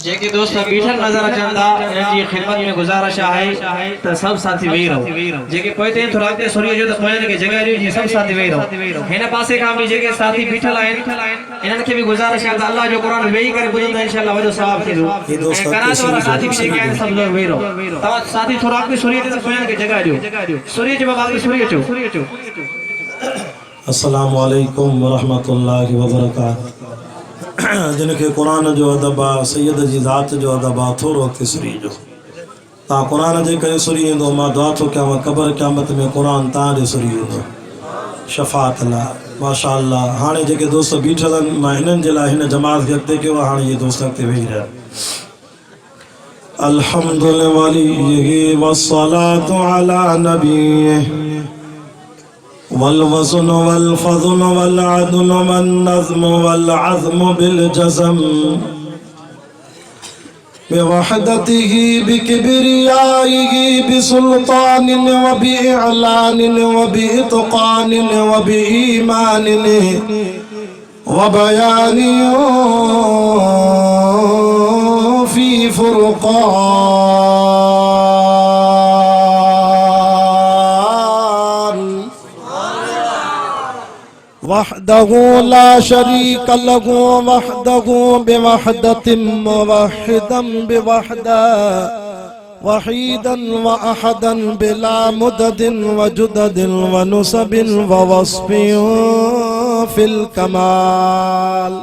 जेके दोस्त बीठल नजर अचंदा इनकी खिदमत में गुजारिश है तो सब साथी वेही रहो जेके पोइते थोड़ा अॻिते सुरीअ जो त पोयनि खे जगह ॾियो जी सब साथी वेही रहो हिन पासे खां भी जेके साथी बीठल आहिनि इन्हनि खे भी गुजारिश है त अल्लाह जो कुरान वेही करे ॿुधंदा इंशाअल्लाह वॾो सवाब थींदो ऐं कराच वारा साथी भी जेके आहिनि सब लोग वेही रहो तव्हां साथी थोड़ा अॻिते सुरीअ ते पोयनि खे जगह ॾियो सुरीअ जे बाबा अॻिते सुरीअ अचो अस्सलामु अलैकुम व रहमतुल्लाहि व बरकातहू। जिनके कुरान जो अदब आहे सैयद जी ज़ात जो अदब आहे थोरो अॻिते सुरी जो तव्हां कुरान जे करे सुरी ईंदो मां दुआ थो कयां क़बर क़यामत में कुरान तव्हां ॾे सुरी ईंदो शफ़ाअत लाइ माशा अल्लाह। हाणे जेके दोस्त बीठल आहिनि मां हिननि जे लाइ हिन जमात खे अॻिते कयो आहे। हाणे इहे दोस्त अॻिते वेही रहिया अल्हम्दुलिल्लाह वलिय्यिही वस्सलातु अला नबिय्यिही वल्वज़्न वल्फ़ज़्ल वल्अद्ल वन्नज़्म वल्अज़्म बिलजज़म बिवहदतिही बिकिब्रियाइही बिसुल्तान व बिइलान व बिइत्क़ान व बिईमान व बयान फी फुरक़ान वहदहु ला शरीक लहु वहदहु बिवहदतिन मुवहिदन बिवहदा वहीदन व अहदन बिला मुददिन व जुददिन व नुसबिन व वस्फिन फिल कमाल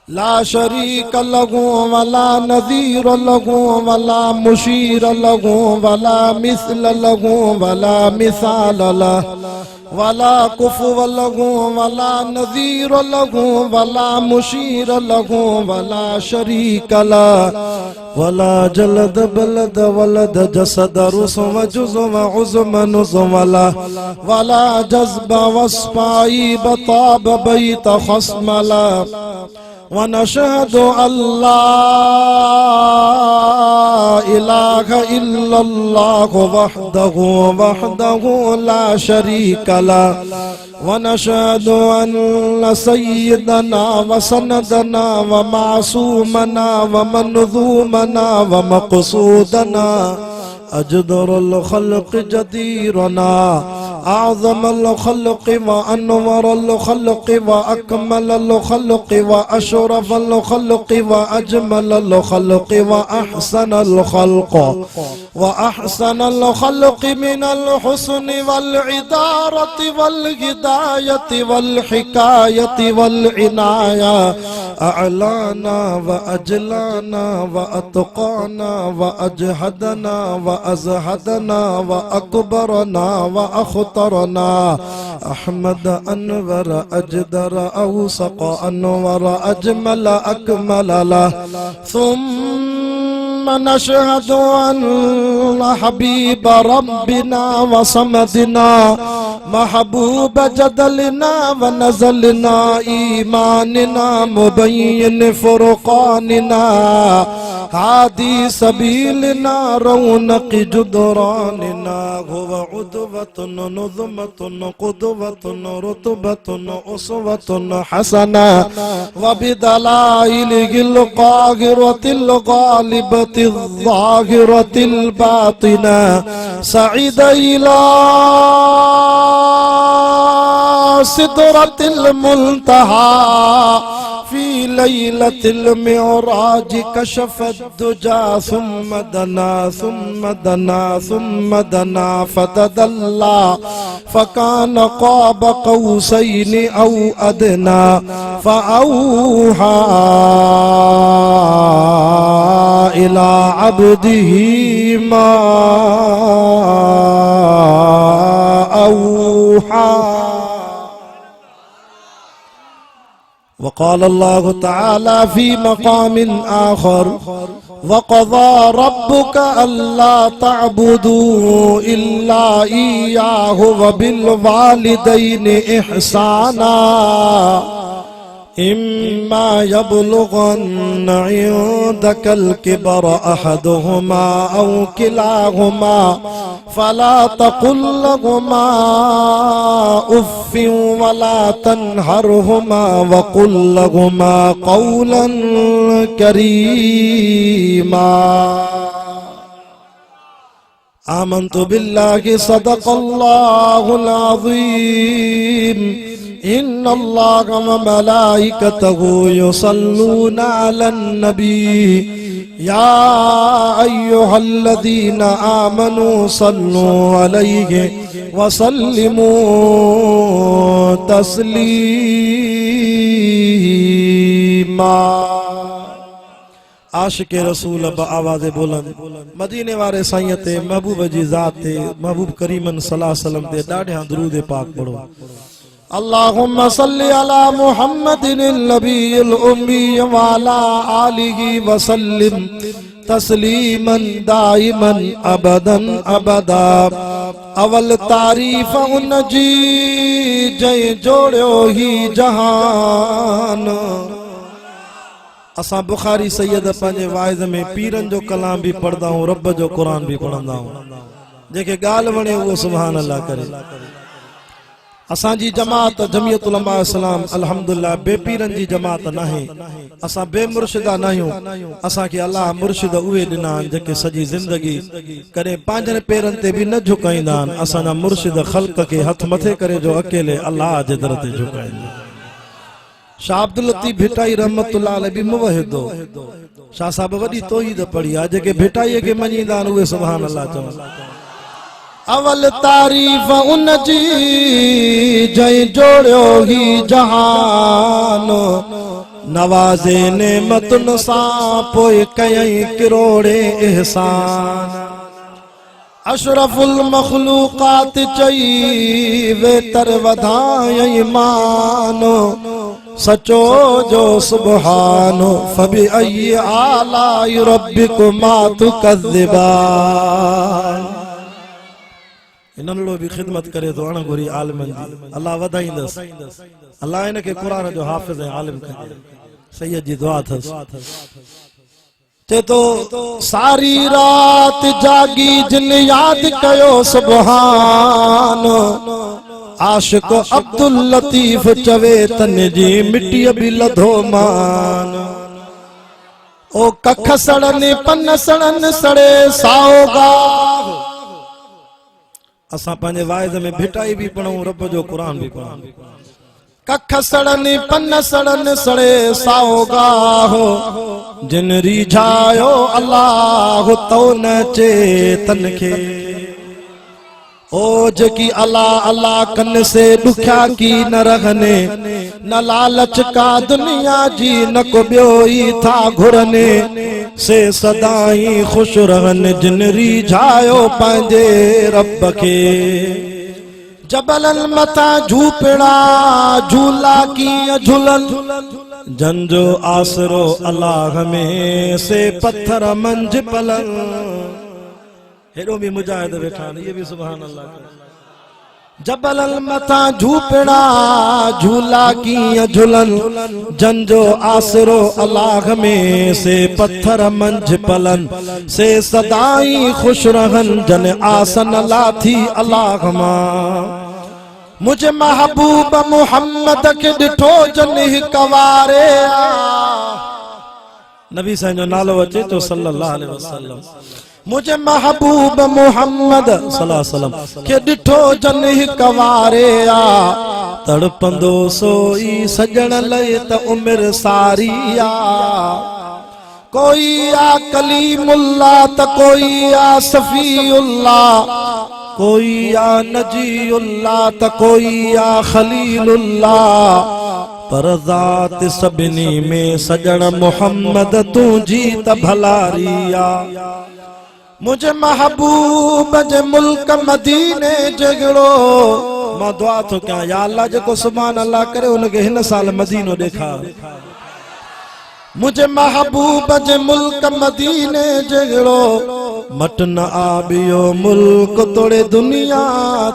ला शरीक लहु वला नज़ीर लहु वला मुशीर लहु वला मिस्ल लहु वला मिसाल लहु वला कुफुव लहु वला नज़ीर लहु वला मुशीर लहु वला शरीक लहु वला जलद बलद वलद जसद रुसव जुज़व उज़म नुज़व वला जज़्ब वस्पाई बताब बैत खस्मल वनशहदु अल्ला इलाहा इल्लल्लाह वहदहु वहदहु ला शरीक लहु वनशहदु अन्न सय्यदना व सनदना व मासूमना व मनज़ूमना व मक़सूदना अजदरुल खल्क़ जदीरना आज़मुल खल्क़ व अनवरुल खल्क़ व अकमलुल खल्क़ व अशरफुल खल्क़ व अजमलुल खल्क़ व अहसनुल खल्क़ व अहसनुल खल्क़ मिनल हुस्न वल इदारति वल हिदायति वल हिकायति वल इनाया अअलाना व अजलाना व अतक़ाना व अजहदना व अज़हदना व अकबरना व अख़तरना अहमद अनवर अजदर औसक़ अनवर अजमल अकमल सुम्मा नशहदु अन्न हबीब रब्बिना व समदना महबूब जदलना व नज़लना ईमानना मुबय्यिन फुरक़ानना हादी सबीलना रौनक जुदरानना हुवा उद्वतुन नुज़मतुन क़ुद्वतुन रुतबतुन उसवतुन हसना व बिदलाइलिल क़ाहिरतिल ग़ालिबतिल ज़ाहिरतिल बातिना सईद इला सिदरतिल मुंतहा फी लैलतिल मिअराज कशफत दुजा सुम्मा दना सुम्मा दना सुम्मा दना फतदल्ला फकान क़ाब क़ौसैन औ अदना फ़अौहा इला अब्दिही मा औहा। वक़ाल अल्लाहु तआला फी मक़ामिन आख़र वक़ज़ा रब्बुका अल्ला तअबुदू इल्ला इय्याहु व बिल वालिदैनि इहसाना इम्मा यबलुगन्न इंदकल किबर अहदुहुमा औ किलाहुमा फला तक़ुल लहुमा उफ़्फ़ वला तनहरहुमा वकुल लहुमा कौलन करीमा। आमन्तु बिल्लाहि सदक़ल्लाहुल अज़ीम। इन्नल्लाहा व मलाइकतहु युसल्लूना अलन नबी या अय्युहल्लज़ीना आमनू सल्लू अलैहि व सल्लिमू तस्लीमा। आशिक़े रसूल आवाज़े बुलंद मदीने वारे साईं ते महबूब जी ज़ात ते महबूब करीमन सल्लल्लाहु अलैहि वसल्लम ते ॾाढा दुरूद पाक पढ़ो। अल्लाहुम्मा सल्लि अला मुहम्मदिन नबील उम्मी व अला आलिहि व सल्लिम तस्लीमन दाइमन अबदन अबदा। अवल तारीफ़ उन जी जंहिं जोड़ियो ही जहान। असां बुखारी सैयद पंहिंजे वाइज़ में पीरन जो कलाम भी पढ़दा हूं, रब जो कुरान भी पढ़ंदा हूं। जेके ॻाल्हि वणे उहो सुभान अल्लाह करे। असांजी जमात जमियत उलमा इस्लाम अल्हम्दुलिल्लाह बेपीरन जी जमात नाहे। असां बेमुर्शिदा नाहियूं। असांखे अल्लाह मुर्शिद उहे ॾिना आहिनि जेके सॼी ज़िंदगी कॾहिं पंहिंजनि पेरनि ते बि न झुकाईंदा आहिनि। असांजा मुर्शिद ख़ल्क़ खे हथ मथे करे जो अकेले अल्लाह जे दर ते झुकाईंदा। शाह अब्दुल लतीफ़ भिटाई रहमतुल्लाह अलैह बि मुवहिद हो। शाह साहब वॾी तौहीद पढ़ी आहे। जेके भिटाईअ खे मञींदा आहिनि उहे सुभान अल्लाह चवनि। अवल तारीफ़ उन जी जंहिं जोड़ियो ही जहान। नवाज़े नेमतुन सां पोइ कयईं किरोड़े एहसान। अशरफुल मखलूकात चई वेतर वधायईं मान। सचो जो सुबहानो फबि अय्यि आलाई रब्बिकुमा तुकज़्ज़िबान। इन्हनि भी खिदमत करे तो अणगुरी आलिमन जी अल्लाह वधाईंदसि। अल्लाह इनके कुरान जो हाफ़िज़ ऐं आलिम करे। सैयद जी दुआ अथसि। चे तो सारी रात जागी जिन याद कयो सुबहान। आशिक अब्दुल लतीफ चवे तन जी मिट्टी भी लधो मान। ओ कख सड़न पन सड़न सड़े साओगा। असां पंहिंजे वाइज़ में भिटाई भी पढ़ूं, रब जो कुरान भी पढ़ूं। कख सड़न पन सड़न सड़े साओगा हो। जिन रिझायो अल्लाह तो न चेतन खे। ओ जकी अल्लाह अल्लाह कन से दुख्या की न रहने। न लालच का दुनिया जी न को ॿियो ई था घुरने। से सदाई खुश रहन जिन रिझायो पंहिंजे रब खे। जबलन मथा झूपड़ा झूला कीअं झूलन। जंजो आसरो अल्लाह में से पत्थर मंझ पलन। हेॾो भी मुजाहिद वेठा आहिनि, इहे भी सुभान अल्लाह। जबलन मथा झूपड़ा झूला कीअं झूलन। जंजो आसरो अल्लाह में से पत्थर मंझ पलन। से सदाई खुश रहन जन आसन लाथी अल्लाह मां। मुझे महबूब मोहम्मद के ॾिठो जन हिक वारे। नबी साईं जो नालो अचे तो सल्लल्लाहु अलैहि वसल्लम। मुझे महबूब मोहम्मद सल्लल्लाहु अलैहि वसल्लम के ॾिठो जन हिक वारे। तड़पंदो सोई सजण लय त उमिरि सारी आ। कोई आ कलीमुल्लाह त कोई आ सफीउल्लाह। कोई आ नजीउल्लाह त कोई आ खलीलुल्लाह। पर ज़ात सभिनी में सजण मोहम्मद तुंहिंजी त भलारी आ। मुझे महबूब जे मुल्क मदीने जगड़ो। मां दुआ तो क्या या अल्लाह जेको सुभान अल्लाह करे उनके हिन साल मदीनो ॾेखार। मुझे महबूब जे मुल्क मदीने जगड़ो। मट न आबियो मुल्क तोड़े दुनिया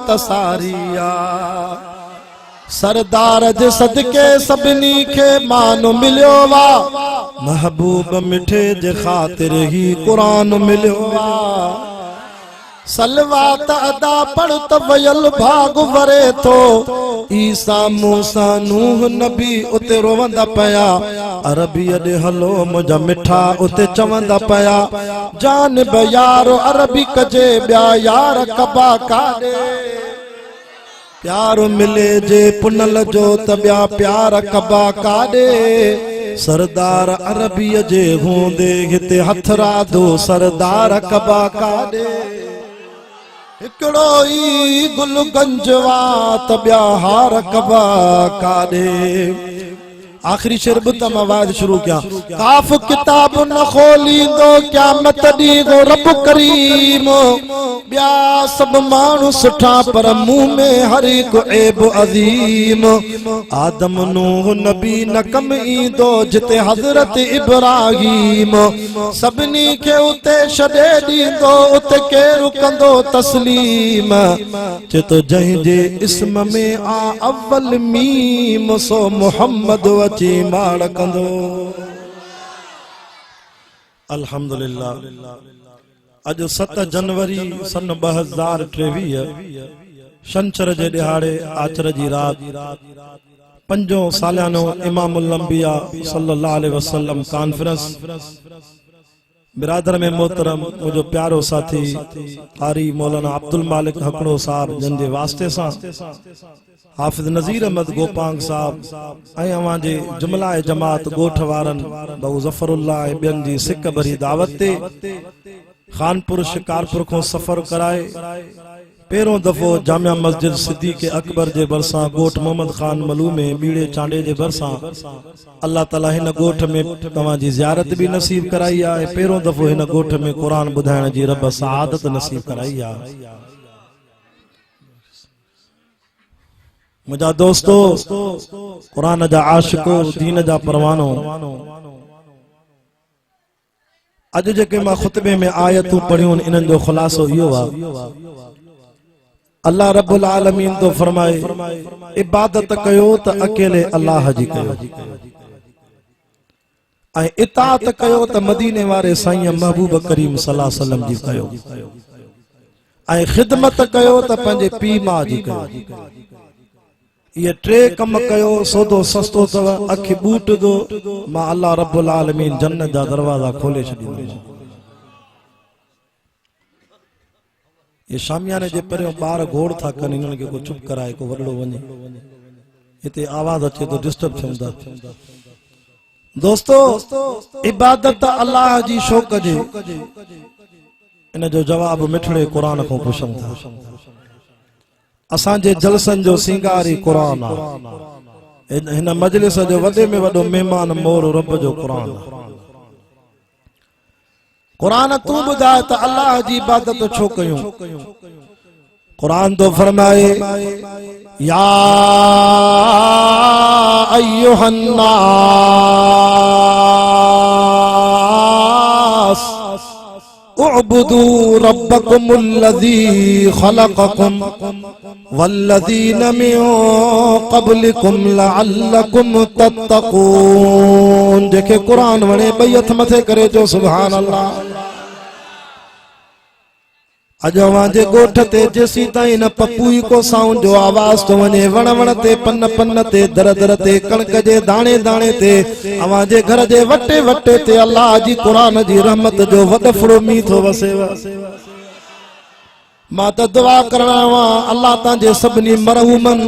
तसारिया। सरदार जे सदके सभिनी खे मान मिलियो वा। महबूब मिठे जे ख़ातिर ही कुरान मिलियो वा। सलवात अदा पढ़ त वयल भाग वरे तो ईसा मूसा नूह नबी उते रोवंदा पया अरबी दे हलो मुझा मिठा उते चवंदा पया जान यारो अरबी कजे ब्या यार कबा काडे प्यार मिले जे पुनल जो त ब्या प्यार कबा काडे सरदार अरबी जे हूंदे हिते हथरा दो सरदार कबा काडे हिकड़ो ई गुलगंजवा त ॿिया हार कबा काडे आखिरी शेर बुता आवाज शुरू किया काफ किताब न खोलींदो क़यामत ॾींदो रब करीम ॿिया सब माण्हू सुठा पर मुंह में हर हिकु ऐब अज़ीम आदम नूह नबी न कम ईंदो जिते हज़रत इब्राहीम सभिनी खे उते छॾे ॾींदो उते केरु कंदो तस्लीम चेतो जंहिंजे इस्म में आ अव्वल मीम सो मुहम्मद अची माड़ कंदो अल्हम्दुलिल्लाह अज 7 जनवरी सन 2023 शंचर जे दिहाड़े आचर जी रात 5 सालियानो इमामुल अंबिया सल्लल्लाहु अलैहि वसल्लम कॉन्फ्रेंस बिरादर में मोहतरम मुझो प्यारो साथी कारी मौलाना अब्दुल मालिक हकड़ो साहब जंदे वास्ते सा हाफिज नज़ीर अहमद गोपांग साहब ऐं अवां जे जुमला जमात गोठ वारन बहु ज़फरुल्लाह ऐं ॿियनि जी सिक भरी दावत ते खानपुर शिकारपुर को सफ़र कराए पहिरों दफ़ो जामिया मस्जिद सिद्दीक़ अकबर जे भरसां गोठ मोहम्मद खान मलूमे बीड़े चांडे जे भरसां अल्लाह ताला हिन गोठ में तव्हां जी ज़ियारत भी नसीब कराई आहे पहिरों दफ़ो हिन गोठ में क़ुरान ॿुधाइण जी रब सआदत नसीब कराई आहे मुझा दोस्तो कुरान जा आशिको दीन जा परवानो अज जेके मां खुतबे में आयतूं पढ़ियूं इन्हनि जो खुलासो इहो आहे अल्लाह रब्बुल आलमीन तो फरमाए इबादत कयो त अकेले अल्लाह जी कयो ऐं इताअत कयो त मदीने वारे साईं महबूब करीम सल्लल्लाहु अलैहि वसल्लम जी कयो ऐं खिदमत कयो त पंहिंजे पीउ माउ जी कयो ये 3 कम कयो सौदो सस्तो तव अखि बूट दो मां अल्लाह रब्बुल आलमीन जन्नत जा दरवाजा खोले छॾींदो ये शामियाने जे परियों ॿार घोड़ था कनि इन्हनि खे को चुप कराए को वॾड़ो वञे हिते आवाज़ अचे तो डिस्टर्ब थियंदा दोस्तो इबादत अल्लाह जी शो कजे इन जो जवाब मिठड़े कुरान को पुछूं था असांजे जलसन जो सिंगारी कुरान आहे हिन मजलिस जो वॾे में वॾो मेहमान मोर रब जो कुरान कुरान तू ॿुधाए त अल्लाह जी इबादत छो कयूं कुरान तो फरमाए या अय्युहन नास उअबुदू रब्बकुमुल्लज़ी खलक़कुम वल्लज़ीन मिन क़ब्लिकुम लअल्लकुम तत्तक़ून जेके कुरान वणे ॿई हथ मथे करे जो सुभान अल्लाह अजवा जे गोठ ते जेसी ताईं न पप्पूई को साउंड जो आवाज तो वने वण वण ते पन पन ते दर दर ते कणक जे दाणे दाणे ते अवां जे घर जे वटे वटे ते अल्लाह जी कुरान जी रहमत जो वडफड़ो मी थो वसेव मां त दुआ करवा अल्लाह तांजे सभनी मरहूमन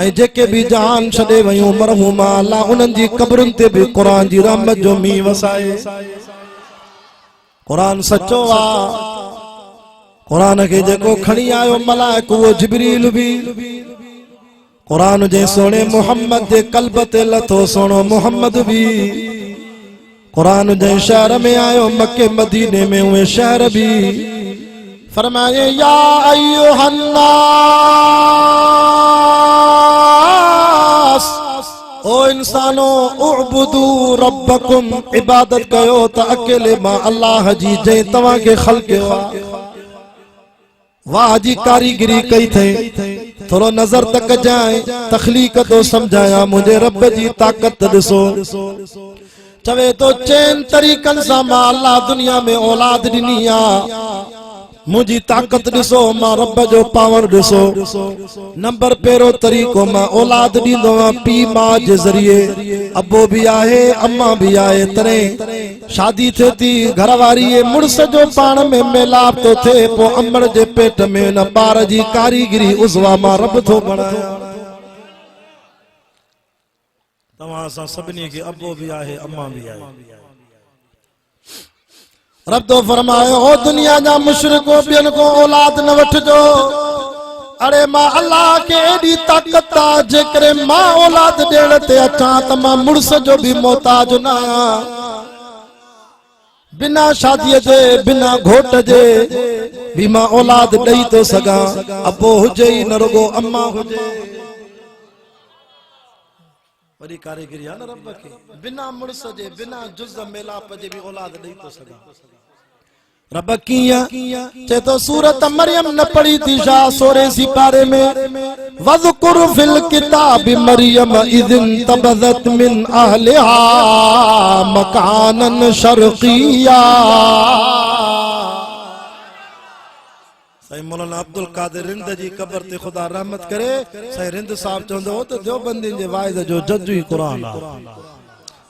ऐं जेके भी जहान छॾे वयूं मरहूमा अल्लाह उन्हनि जी कब्रुनि ते भी कुरान जी रहमत जो मी वसाए कुरान सच्चो आ कुरान के जेको खणी आयो मलाइक वो जिब्रील भी कुरान जे सोने मोहम्मद दे कल्ब ते लथो सोनो मोहम्मद भी कुरान जे शहर में आयो मक्के मदीने में उहे शहर भी फरमाए या अय्युहन नास ओ इंसानो उअबुदू रब्बकुम इबादत कयो त अकेले मां अल्लाह जी जे तवा के खलक़यो वाह जी कारीगिरी कई थे थोरो नजर तक जाए तखलीक तो समझाया मुझे रब जी ताकत दिसो चवे तो चैन तरीकन सा मां अल्लाह दुनिया में औलाद दिनी आ मुझी ताकत ॾिसो मां रब जो पावर ॾिसो। नंबर पहिरों तरीक़ो मां औलाद ॾींदो आहियां पीउ माउ जे ज़रिए। अबो भी आहे अम्मा भी आहे। तॾहिं शादी थिए थी घरवारी मुड़स जो पाण में मेलाप तो थिए पोइ अमड़ जे पेट में न ॿार जी कारीगिरी उज़वा मां रब थो बणायां। तव्हां असां सभिनी खे अबो भी आहे अम्मा भी आहे। रब तो फरमायो ओ दुनिया जा मुशरिको ॿियनि को औलाद न वठजो। अरे मां अल्लाह के एडी ताकत आ जेकरे मां औलाद ॾियण ते अचां त मां मुड़स जो भी मोहताज न आहियां। बिना शादीअ जे बिना घोट जे भी मां औलाद ॾेई थो सघां। अबो हुजे ई न रुगो अम्मा हुजे। वरी कारीगिरी आहे न रब खे। बिना मुड़स जे बिना जुज़ मेलाप जे भी औलाद ॾेई थो सघां। रब कीअं चए तो सूरत मरियम न पढ़ी थी छा 16 सिपारे में वज़कुर फिल किताब मरियम इज़िन तबज़त मिन अहलिहा मकानन शर्क़िया। साईं मौलाना अब्दुल कादिर रिंद जी कब्र ते खुदा रहमत करे। साईं रिंद साहब चवंदो हो त देवबंदियुनि जे वाइद जो जज ई क़ुरान आहे।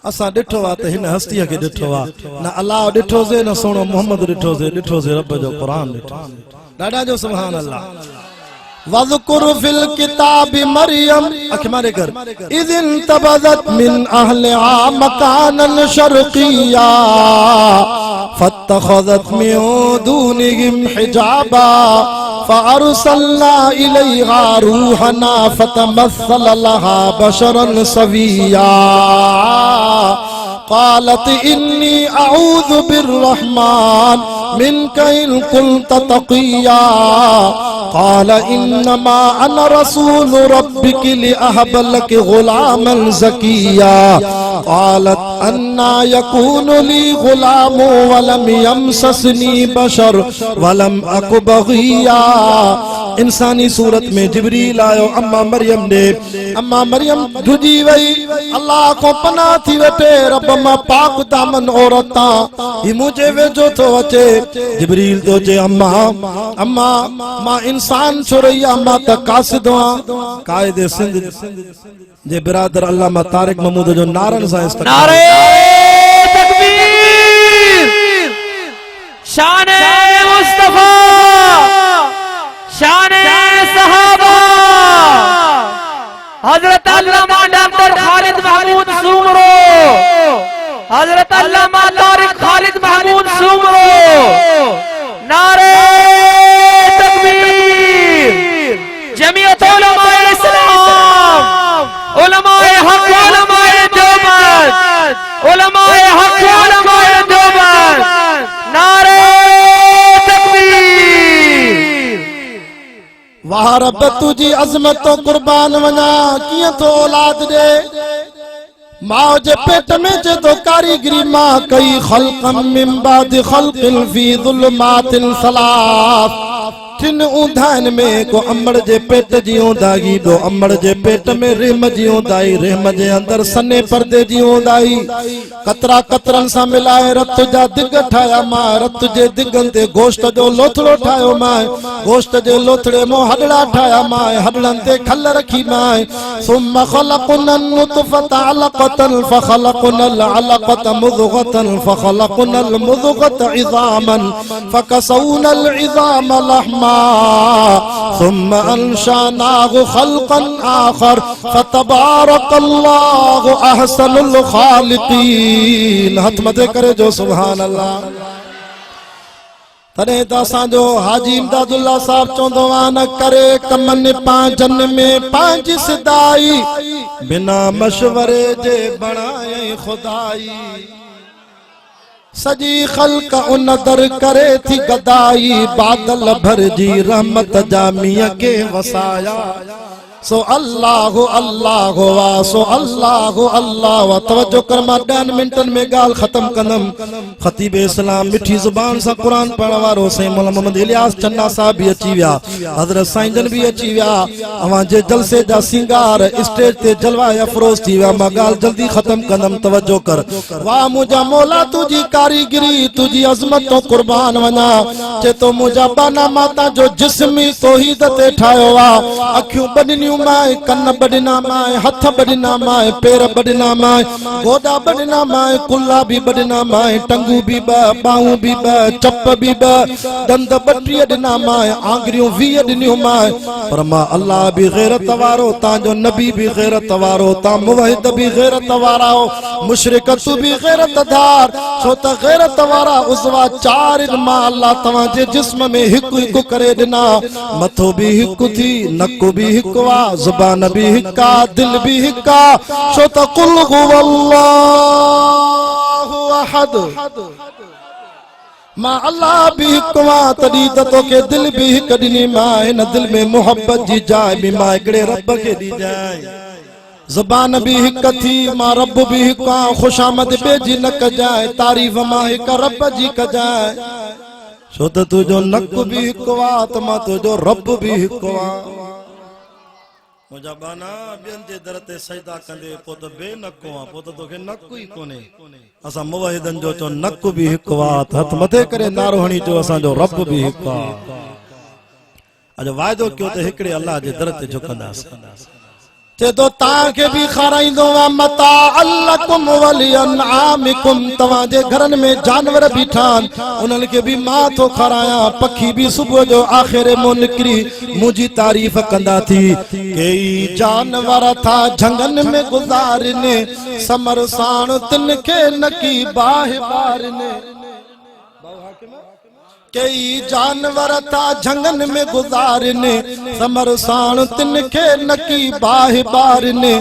असां ॾिठो आहे त हिन हस्तीअ खे ॾिठो आहे न अल्लाह ॾिठोसीं न सोनो मोहम्मद ॾिठोसीं रब जो क़ुरान ॾिठो। ॾाढा जो सुभान अल्लाह। वज़कुर फिल किताब मरियम अख मारे कर इज़िन तबज़त मिन अहलिहा मकानन शर्क़िया फत्तख़ज़त मिन दूनिहिम हिजाबा फ़अरसलना इलैहा रूहना फ़तमस्सल लहा बशरन सविया क़ालत इन्नी अऊज़ु बिर्रहमान मिनका इन कुन्त तक़िया क़ाल इन्नमा अना रसूल रब्बिक लिअहब लक गुलामन ज़किया क़ालत अन्ना यकूनु ली गुलाम वलम यमससनी बशर वलम अकु बग़िया। इंसानी सूरत में जिब्रील आयो अम्मा मरियम ने। अम्मा मरियम ढुजी वई अल्लाह को पनाह थी वठे रब मां पाक दामन औरता ही मुझे वेझो थो अचे। जिब्रील तो चे अम्मा अम्मा मां इंसान छो रही अम्मा त कासिद आहियां। कायदे सिंध जे बिरादर अल्लामा तारिक महमूद जो नारन सां इस्तक़बाल। नारे तकबीर शान मुस्तफा शान सहाबा हजरत अल्लामा डॉक्टर खालिद महमूद सुमरो हजरत अल्लामा तारिक खालिद महमूद सुमरो। नारे तकबीर जमीयत उलमाए इस्लाम उलमाए हक उलमाए देवबंद उलमाए हक उलमाए देवबंद। नारे तकबीर। वाह रब तुझी अज़मत तो कुर्बान वना किया तो औलाद दे। माँ जे पेट में जे तो कारीगरी माँ कई खल्क़म मिन बाद खल्क़िन फी ज़ुल्मातिन सलास। तिन ऊंधाइन में को अमड़ जे पेट जी ऊंदाई दो अमड़ जे पेट में रहम जी ऊंदाई रहम जे अंदर सने पर्दे जी ऊंदाई कतरा कतरन सा मिलाए रत जा दिग ठाया मां रत जे दिगन ते गोश्त जो लोथड़ो ठायो मां गोश्त जे लोथड़े मो हडड़ा ठाया मां हडड़न ते खल रखी मां सुम्मा खलक़ना नुतफता अलक़तन फखलक़ना अलक़त मुज़ग़तन फखलक़ना मुज़ग़त इज़ामन फकसौना इज़ाम लहमा सुम्मा अंशानाहु खल्क़न आखर फतबारकल्लाहु अहसनुल खालिकीन। हाथ मथे करे जो सुभान अल्लाह। तॾहिं त असांजो हाजी इमदादुल्ला साहब चवंदो आहे न करे कमनि पांचनि में पंहिंजी सिदाई बिना मशवरे जे बणाए खुदाई सजी खल्क उन दर करे थी गदाई बादल भर जी रहमत जामिया के वसाया सो अल्लाह अल्लाह वा सो अल्लाह अल्लाह वा तवज्जो कर मां 10 मिनटन में गाल खत्म कंदम खतीब इस्लाम मिठी जुबान सा कुरान पढ़ण वारो से मौलाना मोहम्मद इलियास चन्ना साहब भी अची विया हजरत साईंजन भी अची विया अवां जे जलसे जा सिंगार स्टेज ते जलवा अफरोज थी विया मां गाल जल्दी खत्म कंदम तवज्जो कर वाह मुजा मौला तुझी कारीगिरी तुझी अजमत तो कुर्बान वना चे तो मुजा बाना माता जो जिस्मी तौहीद ते ठायो वा अखियूं बडनियूं माए कन्न बडना माए हथ बडना माए पैर बडना माए गोदा बडना माए कुल्ला भी बडना माए टंगू भी बाहू भी चप भी दंद बटी अडना माए आंगरियों वी अडनियूं माए पर मां अल्लाह भी गैरत वारो ता जो नबी भी गैरत वारो ता मुवहिद भी गैरत वारा मुशरिक तू भी गैरत धार छो त गैरत वारा उजवा चार मां अल्लाह तवा जे जिस्म में हिकु हिकु करे दिना मथो भी हिकु थी नक भी हिकु वा जुबान भी हिक्का दिल भी हिक्का छो त कुल हुवल्लाहु अहद मां अल्लाह भी हिकवा तडी त तोके दिल भी हिक ॾिनी मां हिन दिल में मोहब्बत जी जाइ भी मां हिकड़े रब खे दी जाए जुबान भी हिक थी मां रब भी हिका खुशामद बे जी न कजाए तारीफ मां हिक रब जी कजाए छो त तुझो नक भी हिकवा त मां तुझो रब भी हिकवा मुझा बाना बियन जे दर ते सजदा कंदे पो त बेनक आ पो त तोखे नक ही कोने असा मुवहिदन जो चो नक भी हिक वात हथ मथे करे नारो हणी जो असा जो रब भी हिक आ अज वायदो कयो त हिकड़े अल्लाह जे दर ते झुकंदास ते तो ताके भी खाराइंदो वा मता अल्लकुम वलियनआमिकुम तवा जे घरन में जानवर भी ठान उनन के भी मां तो खराया पखी भी सुबह जो आखिर में निकरी मुजी तारीफ कंदा थी कई जानवर था जंगन में गुजारने समर साण तिन के नकी बाह बारने कई जानवर था जंगन में गुजारने समरसाण तिनखे नकी बाह बारने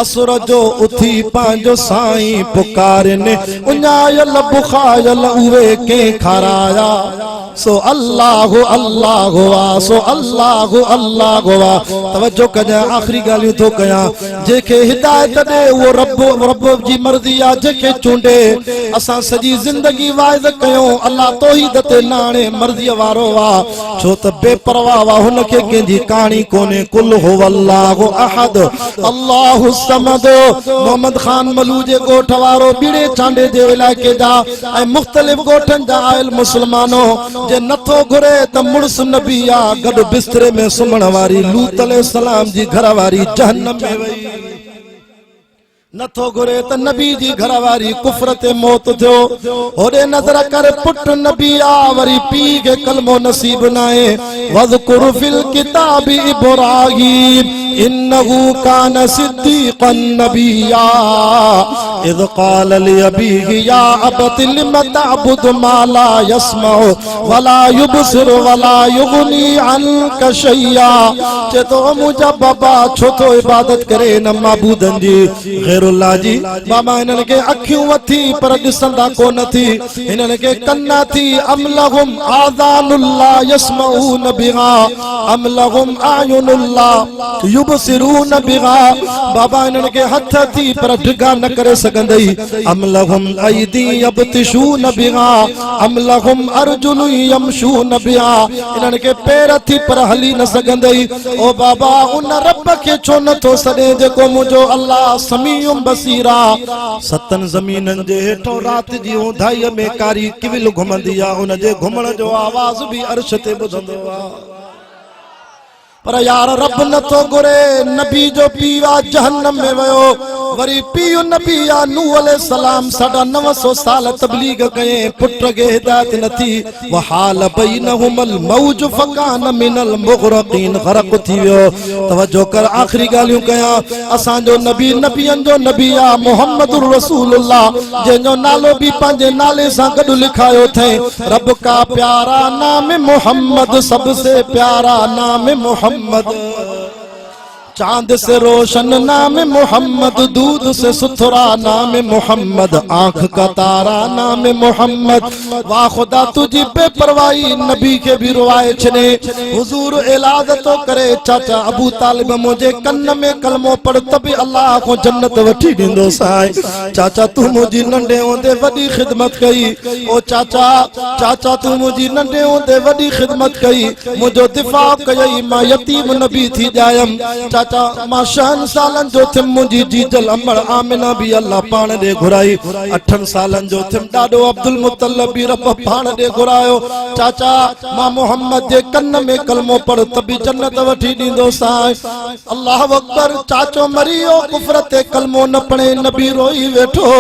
असुर जो उथी पांजो साईं पुकारने उन्यायल बुखायल उवे के खाराया सो अल्लाह अल्लाह वा सो अल्लाह अल्लाह वा तवज्जो कजा आखिरी गालियों तो कया जेके हिदायत दे वो रब जी मर्जी आ जेके चूंडे असा सजी जिंदगी वाइज कयो अल्लाह तौहीद ते नाणे मर्जी वारो वा छो त बेपरवाह वा हुन के केंदी कहानी कोने कुल हुवल्लाहु अहद अल्लाहु समद मोहम्मद खान मलूजे गोठ वारो बीड़े चांडे जे इलाके जा ऐ मुख्तलिफ गोठन जा आयल मुसलमानो जे नथो घुरे त मुड़स नबी आ गड बिस्तरे में सुमण वारी लूत अलैहिस्सलाम जी घर वारी जहन्नम में वई नथो घुरे त नबी जी घर वारी कुफर ते मौत थियो ओडे नजर कर पुट नबी आ वरी पी के कलमो नसीब नाए वज़कुर फिल किताब इब्राहीम इन्नहु कान सिद्दीक़न नबिया इज़ क़ाल लिअबीहि या अबति लिम तअबुदु मा ला यस्मउ वला युबसिरु वला युगनी अन्का शैया चे तो मुझा बाबा छो तो इबादत करे न माबूदन जी गैरुल्लाह जी बाबा इनन के अखियूं वथी पर दिसंदा कोन थी इनन के कन्ना थी अम लहुम आज़ानुल्लाह यस्मऊन बिहा अम लहुम आयुनुल्लाह युबसिरून बिहा बाबा इनन के हथ थी पर ढिगा न करे सगंदई अम लहुम अयदी यबतिशून बिहा अम लहुम अर्जुन यमशून बिहा इनन के पैर थी पर हली न सगंदई ओ बाबा उन रब के छो न थो सदे जेको मुजो अल्लाह समीउम बसीरा सतन ज़मीनन जे हेठो रात जी उंधाई में कारी किविल घुमंदी आ उन जे घुमण जो आवाज भी अर्श ते ॿुधंदो आ पर यार रब न तो घुरे नबी जो पीवा जहन्नम में वयो वरी पीउ नबी आ नूह अलैहिस्सलाम 950 साल तबलीग कए पुट के हिदायत नथी वहाल बैनहुमल मौज फकान मिनल मुगरकीन गरक थी वियो तवज्जो कर आखिरी गालियों कया असा जो नबी नबियन जो नबी आ मुहम्मदुर रसूलुल्लाह जेनो नालो भी पंजे नाले सा गड लिखायो थे रब का प्यारा नाम मोहम्मद सबसे प्यारा नाम मोहम्मद चांद से रोशन नाम मोहम्मद, दूध से सुथरा नाम मोहम्मद, आंख का तारा नाम मोहम्मद। वाह खुदा तुझी बेपरवाही नबी के भी रुवाए छने। हुजूर इलाज तो करे चाचा अबू तालिब मुझे कन्न में कलमो पढ़ तभी अल्लाह को जन्नत वठी दींदो साई। चाचा तू मुझी नंढे होंदे वडी खिदमत कई। ओ चाचा चाचा तू मुझी नंढे होंदे वडी खिदमत कई, मुझो दिफा कई, मां यतीम नबी थी जायम। चाचा मां शहन सालन जो थिम मुझी जीजल अमर आमिना भी अल्लाह पाण दे घुराई। 8 सालन जो थिम डाडो अब्दुल मुतल्लब भी रब पाण दे घुरायो। चाचा मां मोहम्मद जे कन्न में कलमो पढ़ तभी जन्नत वठी दींदो साई। अल्लाह अकबर। चाचो मरियो कुफर ते कलमो न पढ़े, नबी रोई वेठो।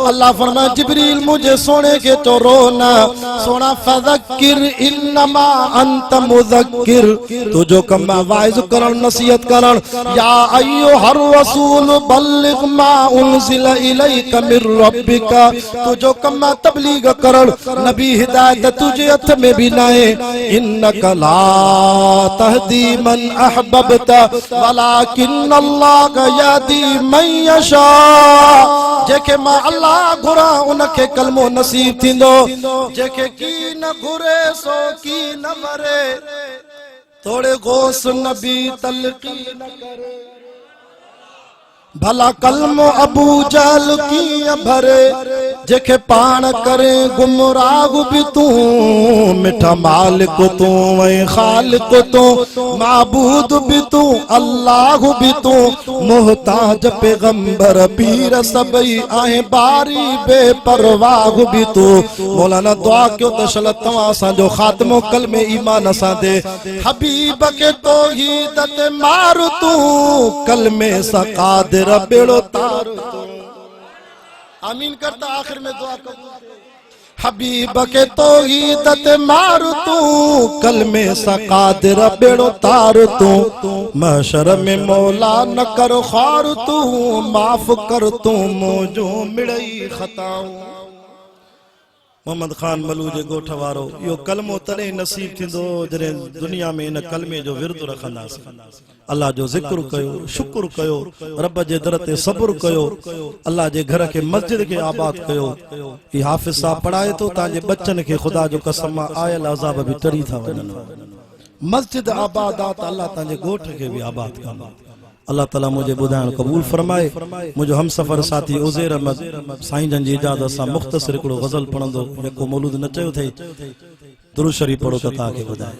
अल्लाह फरमाए जिब्रील मुझे सोने के तो रो ना, सोना फज़क्किर इन्नमा अंत मुज़क्किर, तुझो कम वाइज करण नसीहत करण। या अय्युहर रसूल बल्लिग मा उनज़िला इलैका मिर रब्बिका, तुझो कम तबलीग करण। नबी हिदायत तुझे हथ में भी नाए। इन्नका ला तहदी मन अहबबता वलाकिन अल्लाह यहदी मन यशा। जेके मां अल्लाह घुरा उनखे कलमो नसीब थींदो, जेके की न घुरे सो की न मरे। थोड़े गोस नबी तलकी न करे, भला कलमो अबू जहल की भरे। जेके पाण करे गुमराह भी तू, मिठा मालिक तू ऐं खालिक तू, माबूद भी तू अल्लाह भी तू, मोहताज पैगंबर पीर सभई आहे बारी बेपरवाह भी तू। मौलाना दुआ कयो त शल तव्हां असांजो खात्मो कलमे ईमान सां दे। हबीब के तौहीद ते मार तू, कलमे सां कादिर बेड़ो तार तू। आमीन करता आखिर में दुआ कबूल। हबीब के तौहीद ते मार तू, कलमे सा कादिर बेड़ो तार तू। महशर में मौला न कर ख़ार तू, माफ कर तू मुझो मिड़ई खताऊं। मोहम्मद खान मलू जे गोठ वारो यो कलमो तॾहिं नसीब थींदो जॾहिं दुनिया में इन कलमे जो विर्द रखंदासीं। अल्लाह जो ज़िक्र कयो, शुक्र कयो, रब जे दर ते सब्र कयो, अल्लाह जे घर के मस्जिद के आबाद कयो। ही हाफिज़ साहब पढ़ाए तो ताजे बच्चन के खुदा जो कसम आयल अज़ाब भी टरी था वञन। मस्जिद आबादात अल्लाह ताजे गोठ के भी आबाद कंदा। अल्लाह ताला मुझे बुधाइण कबूल फरमाए। मुझो हम सफ़र साथी उज़ैर अहमद साईं जन जी इजाज़त सां मुख़्तसर हिकिड़ो ग़ज़ल पढ़ंदो, जेको मौलूद न चयो अथई। दुरूद शरीफ़ पढ़ो त तव्हांखे ॿुधाए।